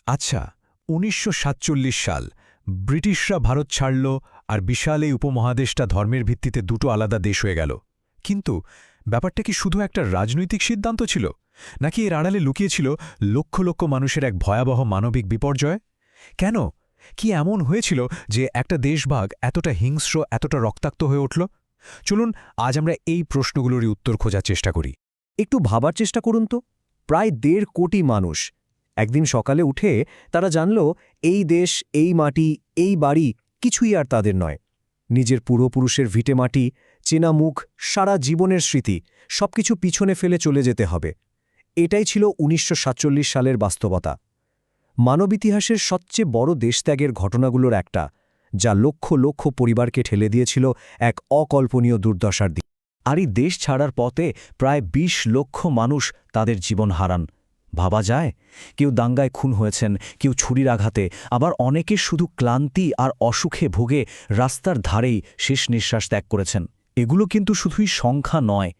আচ্ছা, ১৯৪৭ সাল ব্রিটিশরা ভারত ছাড়ল, আর বিশাল এই উপমহাদেশটা ধর্মের ভিত্তিতে দুটো আলাদা দেশ হয়ে গেল। কিন্তু ব্যাপারটা কি শুধু একটা রাজনৈতিক সিদ্ধান্ত ছিল, নাকি এর আড়ালে লুকিয়েছিল লক্ষ লক্ষ মানুষের এক ভয়াবহ মানবিক বিপর্যয়? কেন, কি এমন হয়েছিল যে একটা দেশভাগ এতটা হিংস্র, এতটা রক্তাক্ত হয়ে উঠল? চলুন আজ আমরা এই প্রশ্নগুলোরই উত্তর খোঁজার চেষ্টা করি। একটু ভাবার চেষ্টা করুন তো, প্রায় ১.৫ কোটি মানুষ একদিন সকালে উঠে তারা জানল এই দেশ, এই মাটি, এই বাড়ি কিছুই আর তাদের নয়। নিজের পূর্বপুরুষের ভিটেমাটি, চেনা মুখ, সারা জীবনের স্মৃতি সবকিছু পিছনে ফেলে চলে যেতে হবে। এটাই ছিল ১৯৪৭ সালের বাস্তবতা। মানব ইতিহাসের সবচেয়ে বড় দেশত্যাগের ঘটনাগুলোর একটা, যা লক্ষ লক্ষ পরিবারকে ঠেলে দিয়েছিল এক অকল্পনীয় দুর্দশার দিকে। আর এই দেশ ছাড়ার পথে প্রায় ২০ লক্ষ মানুষ তাদের জীবন হারান। ভাবা যায়, কেউ দাঙ্গায় খুন হয়েছেন, কেউ ছুরির আঘাতে, আবার অনেকে শুধু ক্লান্তি আর অসুখে ভোগে রাস্তার ধারেই শেষ নিঃশ্বাস ত্যাগ করেছেন। এগুলো কিন্তু শুধুই সংখ্যা নয়,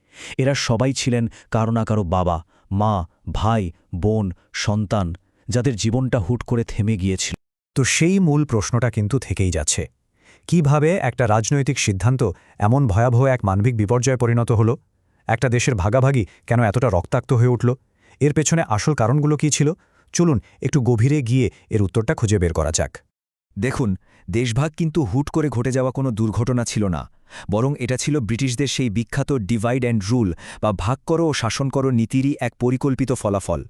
এরা সবাই ছিলেন কারো না কারো বাবা, মা, ভাই, বোন, সন্তান, যাদের জীবনটা হুট করে থেমে গিয়েছিল। তো সেই মূল প্রশ্নটা কিন্তু থেকেই যাচ্ছে, কিভাবে একটা রাজনৈতিক সিদ্ধান্ত এমন ভয়াবহ এক মানবিক বিপর্যয়ে পরিণত হল? একটা দেশের ভাগাভাগি কেন এতটা রক্তাক্ত হয়ে উঠল? এর পেছনে আসল কারণগুলো কী ছিল? চলুন একটু গভীরে গিয়ে এর উত্তরটা খুঁজে বের করা যাক। দেখুন, দেশভাগ কিন্তু হুট করে ঘটে যাওয়া কোনো দুর্ঘটনা ছিল না, বরং এটা ছিল ব্রিটিশদের সেই বিখ্যাত ডিভাইড অ্যান্ড রুল বা ভাগ করো ও শাসন করো নীতিরই এক পরিকল্পিত ফলাফল।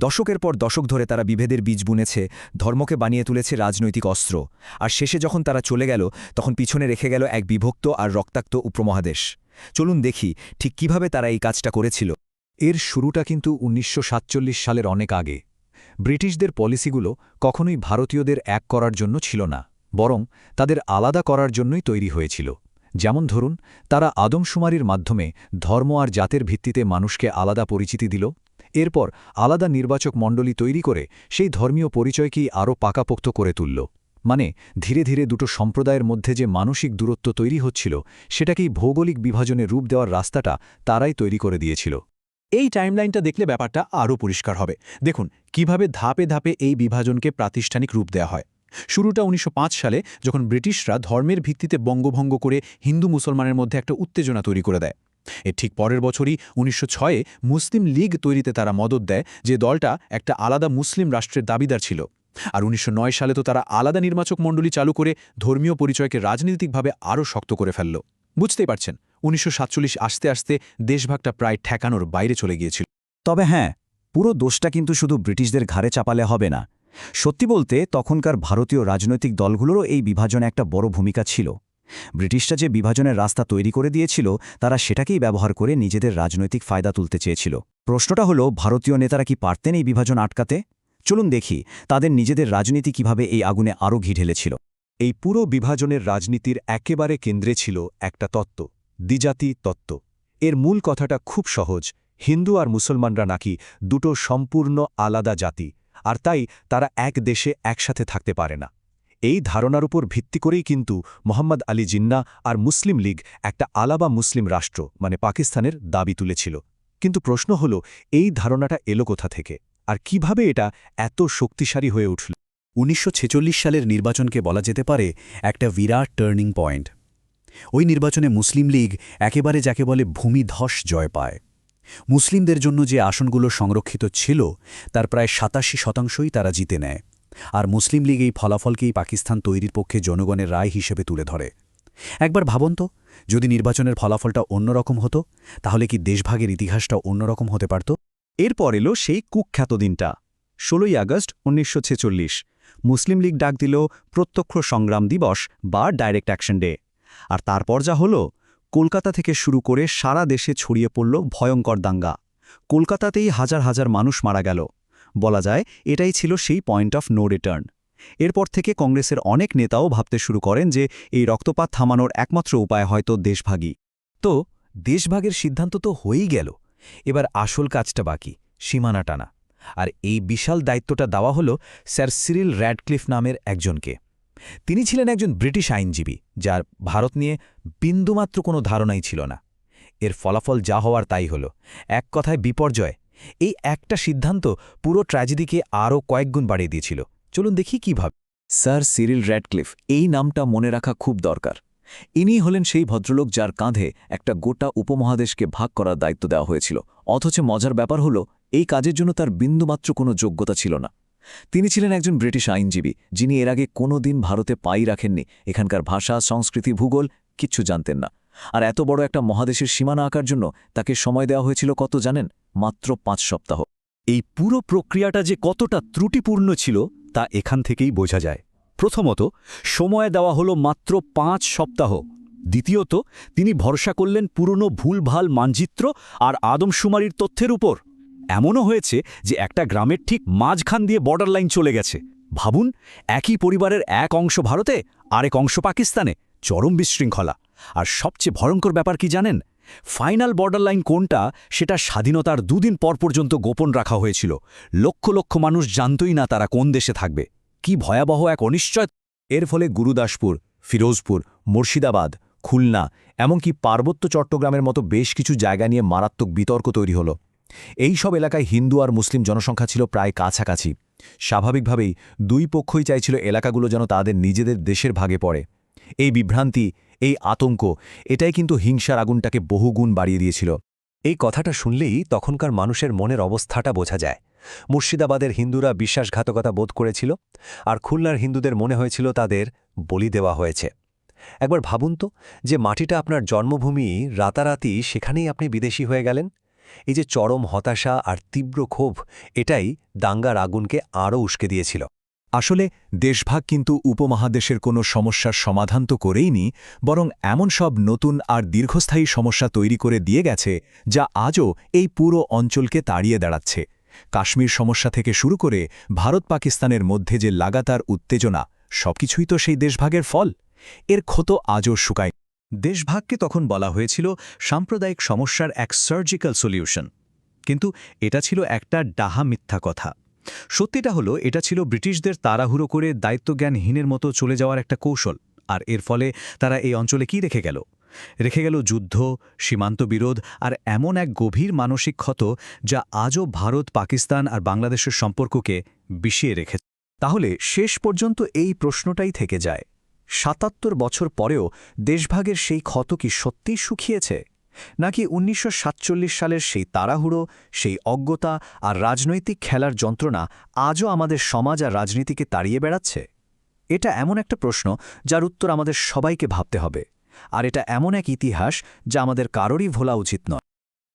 দশকের পর দশক ধরে তারা বিভেদের বীজ বুনেছে, ধর্মকে বানিয়ে তুলেছে রাজনৈতিক অস্ত্র, আর শেষে যখন তারা চলে গেল তখন পিছনে রেখে গেল এক বিভক্ত আর রক্তাক্ত উপমহাদেশ। চলুন দেখি ঠিক কিভাবে তারা এই কাজটা করেছিল। এর শুরুটা কিন্তু ১৯৪৭ সালের অনেক আগে। ব্রিটিশদের পলিসিগুলো কখনোই ভারতীয়দের এক করার জন্য ছিল না, বরং তাদের আলাদা করার জন্যই তৈরি হয়েছিল। যেমন ধরুন, তারা আদমশুমারির মাধ্যমে ধর্ম আর জাতের ভিত্তিতে মানুষকে আলাদা পরিচিতি দিল। এরপর আলাদা নির্বাচক মণ্ডলী তৈরি করে সেই ধর্মীয় পরিচয়কেই আরও পাকাপোক্ত করে তুলল। মানে ধীরে ধীরে দুটো সম্প্রদায়ের মধ্যে যে মানসিক দূরত্ব তৈরি হচ্ছিল, সেটাকেই ভৌগোলিক বিভাজনে রূপ দেওয়ার রাস্তাটা তারাই তৈরি করে দিয়েছিল। এই টাইমলাইনটা দেখলে ব্যাপারটা আরও পরিষ্কার হবে। দেখুন কিভাবে ধাপে ধাপে এই বিভাজনকে প্রাতিষ্ঠানিক রূপ দেওয়া হয়। শুরুটা ১৯০৫ সালে, যখন ব্রিটিশরা ধর্মের ভিত্তিতে বঙ্গভঙ্গ করে হিন্দু মুসলমানের মধ্যে একটা উত্তেজনা তৈরি করে দেয়। এর ঠিক পরের বছরই ১৯০৬-এ মুসলিম লীগ তৈরিতে তারা মদত দেয়, যে দলটা একটা আলাদা মুসলিম রাষ্ট্রের দাবিদার ছিল। আর ১৯০৯ সালে তো তারা আলাদা নির্বাচক মণ্ডলী চালু করে ধর্মীয় পরিচয়কে রাজনীতিকভাবে আরও শক্ত করে ফেলল। বুঝতেই পারছেন, ১৯৪৭ আসতে আসতে দেশভাগটা প্রায় ঠেকানোর বাইরে চলে গিয়েছিল। তবে হ্যাঁ, পুরো দোষটা কিন্তু শুধু ব্রিটিশদের ঘাড়ে চাপালে হবে না। সত্যি বলতে তখনকার ভারতীয় রাজনৈতিক দলগুলোরও এই বিভাজনে একটা বড় ভূমিকা ছিল। ব্রিটিশরা যে বিভাজনের রাস্তা তৈরি করে দিয়েছিল, তারা সেটাকেই ব্যবহার করে নিজেদের রাজনৈতিক ফায়দা তুলতে চেয়েছিল। প্রশ্নটা হলো, ভারতীয় নেতারা কি পারতেন এই বিভাজন আটকাতে? চলুন দেখি তাদের নিজেদের রাজনীতি কিভাবে এই আগুনে আরও ঘি ঢেলেছিল। এই পুরো বিভাজনের রাজনীতির একেবারে কেন্দ্রে ছিল একটা তত্ত্ব, দ্বিজাতি তত্ত্ব। এর মূল কথাটা খুব সহজ, হিন্দু আর মুসলমানরা নাকি দুটো সম্পূর্ণ আলাদা জাতি, আর তাই তারা এক দেশে একসাথে থাকতে পারে না। এই ধারণার উপর ভিত্তি করেই কিন্তু মোহাম্মদ আলী জিন্নাহ আর মুসলিম লীগ একটা আলাদা মুসলিম রাষ্ট্র মানে পাকিস্তানের দাবি তুলেছিল। কিন্তু প্রশ্ন হল, এই ধারণাটা এলো কোথা থেকে, আর কিভাবে এটা এত শক্তিশালী হয়ে উঠল? ১৯৪৬ সালের নির্বাচনকে বলা যেতে পারে একটা বিরাট টার্নিং পয়েন্ট। ওই নির্বাচনে মুসলিম লীগ একেবারে যাকে বলে ভূমিধস জয় পায়। মুসলিমদের জন্য যে আসনগুলো সংরক্ষিত ছিল, তার প্রায় ৮৭% তারা জিতে নেয়। আর মুসলিম লীগ এই ফলাফলকেই পাকিস্তান তৈরির পক্ষে জনগণের রায় হিসেবে তুলে ধরে। একবার ভাবুন তো, যদি নির্বাচনের ফলাফলটা অন্যরকম হতো, তাহলে কি দেশভাগের ইতিহাসটা অন্যরকম হতে পারত? এরপর এলো সেই কুখ্যাত দিনটা, ১৬ই আগস্ট ১৯৪৬। মুসলিম লীগ ডাক দিল প্রত্যক্ষ সংগ্রাম দিবস বা ডাইরেক্ট অ্যাকশন ডে। আর তারপর যা হলো, কলকাতা থেকে শুরু করে সারা দেশে ছড়িয়ে পড়ল ভয়ঙ্কর দাঙ্গা। কলকাতাতেই হাজার হাজার মানুষ মারা গেল। বলা যায় এটাই ছিল সেই পয়েন্ট অফ নো রিটার্ন। এরপর থেকে কংগ্রেসের অনেক নেতাও ভাবতে শুরু করেন যে এই রক্তপাত থামানোর একমাত্র উপায় হয়তো দেশভাগই। তো দেশভাগের সিদ্ধান্ত তো হয়েই গেল, এবার আসল কাজটা বাকি, সীমানা টানা। আর এই বিশাল দায়িত্বটা দেওয়া হল স্যার সিরিল র্যাডক্লিফ নামের একজনকে। তিনি ছিলেন একজন ব্রিটিশ আইনজীবী, যার ভারত নিয়ে বিন্দুমাত্র কোনো ধারণাই ছিল না। এর ফলাফল যা হওয়ার তাই হল, এক কথায় বিপর্যয়। এই একটা সিদ্ধান্ত পুরো ট্র্যাজেডিকে আরও কয়েকগুণ বাড়িয়ে দিয়েছিল। চলুন দেখি কীভাবে। স্যার সিরিল র্যাডক্লিফ, এই নামটা মনে রাখা খুব দরকার। ইনি হলেন সেই ভদ্রলোক যার কাঁধে একটা গোটা উপমহাদেশকে ভাগ করার দায়িত্ব দেওয়া হয়েছিল, অথচ মজার ব্যাপার হলো এই কাজের জন্য তার বিন্দুমাত্র কোনো যোগ্যতা ছিল না। তিনি ছিলেন একজন ব্রিটিশ আইনজীবী, যিনি এর আগে কোনো দিন ভারতে পাই রাখেননি, এখানকার ভাষা, সংস্কৃতি, ভূগোল কিচ্ছু জানতেন না। আর এত বড় একটা মহাদেশের সীমানা আঁকার জন্য তাকে সময় দেওয়া হয়েছিল কত জানেন? মাত্র 5 সপ্তাহ। এই পুরো প্রক্রিয়াটা যে কতটা ত্রুটিপূর্ণ ছিল তা এখান থেকেই বোঝা যায়। প্রথমত, সময় দেওয়া হলো মাত্র 5 সপ্তাহ। দ্বিতীয়ত, তিনি ভরসা করলেন পুরনো ভুলভাল মানচিত্র আর আদমশুমারির তথ্যের উপর। এমনও হয়েছে যে একটা গ্রামের ঠিক মাঝখান দিয়ে বর্ডার লাইন চলে গেছে। ভাবুন, একই পরিবারের এক অংশ ভারতে, আরেক অংশ পাকিস্তানে। চরম বিশৃঙ্খলা। আর সবচেয়ে ভয়ঙ্কর ব্যাপার কি জানেন? ফাইনাল বর্ডার লাইন কোনটা সেটা স্বাধীনতার 2 দিন পর পর্যন্ত গোপন রাখা হয়েছিল। লক্ষ লক্ষ মানুষ জানতই না তারা কোন দেশে থাকবে। কি ভয়াবহ এক অনিশ্চয়! এর ফলে গুরুদাসপুর, ফিরোজপুর, মুর্শিদাবাদ, খুলনা, এমনকি পার্বত্য চট্টগ্রামের মতো বেশ কিছু জায়গা নিয়ে মারাত্মক বিতর্ক তৈরি হলো। এই সব এলাকায় হিন্দু আর মুসলিম জনসংখ্যা ছিল প্রায় কাছাকাছি। স্বাভাবিকভাবেই দুই পক্ষই চাইছিল এলাকাগুলো যেন তাদের নিজেদের দেশের ভাগে পড়ে। এই বিভ্রান্তি, এই আতঙ্ক, এটাই কিন্তু হিংসার আগুনটাকে বহুগুণ বাড়িয়ে দিয়েছিল। এই কথাটা শুনলেই তখনকার মানুষের মনের অবস্থাটা বোঝা যায়। মুর্শিদাবাদের হিন্দুরা বিশ্বাসঘাতকতা বোধ করেছিল, আর খুলনার হিন্দুদের মনে হয়েছিল তাদের বলি দেওয়া হয়েছে। একবার ভাবুন তো, যে মাটিটা আপনার জন্মভূমি, রাতারাতি সেখানেই আপনি বিদেশি হয়ে গেলেন। এই যে চরম হতাশা আর তীব্র ক্ষোভ, এটাই দাঙ্গার আগুনকে আরও উস্কে দিয়েছিল। আসলে দেশভাগ কিন্তু উপমহাদেশের কোনো সমস্যার সমাধান তো করেইনি, বরং এমন সব নতুন আর দীর্ঘস্থায়ী সমস্যা তৈরি করে দিয়ে গেছে যা আজও এই পুরো অঞ্চলকে তাড়িয়ে দাঁড়াচ্ছে। কাশ্মীর সমস্যা থেকে শুরু করে ভারত পাকিস্তানের মধ্যে যে লাগাতার উত্তেজনা, সবকিছুই তো সেই দেশভাগের ফল। এর ক্ষত আজও শুকায়। দেশভাগকে তখন বলা হয়েছিল সাম্প্রদায়িক সমস্যার এক সার্জিক্যাল সলিউশন। কিন্তু এটা ছিল একটা ডাহা মিথ্যা কথা। সত্যিটা হলো, এটা ছিল ব্রিটিশদের তাড়াহুড়ো করে দায়িত্বজ্ঞানহীনের মতো চলে যাওয়ার একটা কৌশল। আর এর ফলে তারা এই অঞ্চলে কি রেখে গেল? রেখে গেল যুদ্ধ, সীমান্ত বিরোধ আর এমন এক গভীর মানসিক ক্ষত যা আজও ভারত, পাকিস্তান আর বাংলাদেশের সম্পর্ককে বিষিয়ে রেখেছে। তাহলে শেষ পর্যন্ত এই প্রশ্নটাই থেকে যায়, ৭৭ বছর পরেও দেশভাগের সেই ক্ষত কি সত্যিই শুকিয়েছে? নাকি ১৯৪৭ সালের সেই তাড়াহুড়ো, সেই অজ্ঞতা আর রাজনৈতিক খেলার যন্ত্রণা আজও আমাদের সমাজ আর রাজনীতিকে তাড়িয়ে বেড়াচ্ছে? এটা এমন একটা প্রশ্ন যার উত্তর আমাদের সবাইকে ভাবতে হবে। আর এটা এমন এক ইতিহাস যা আমাদের কারোরই ভোলা উচিত নয়।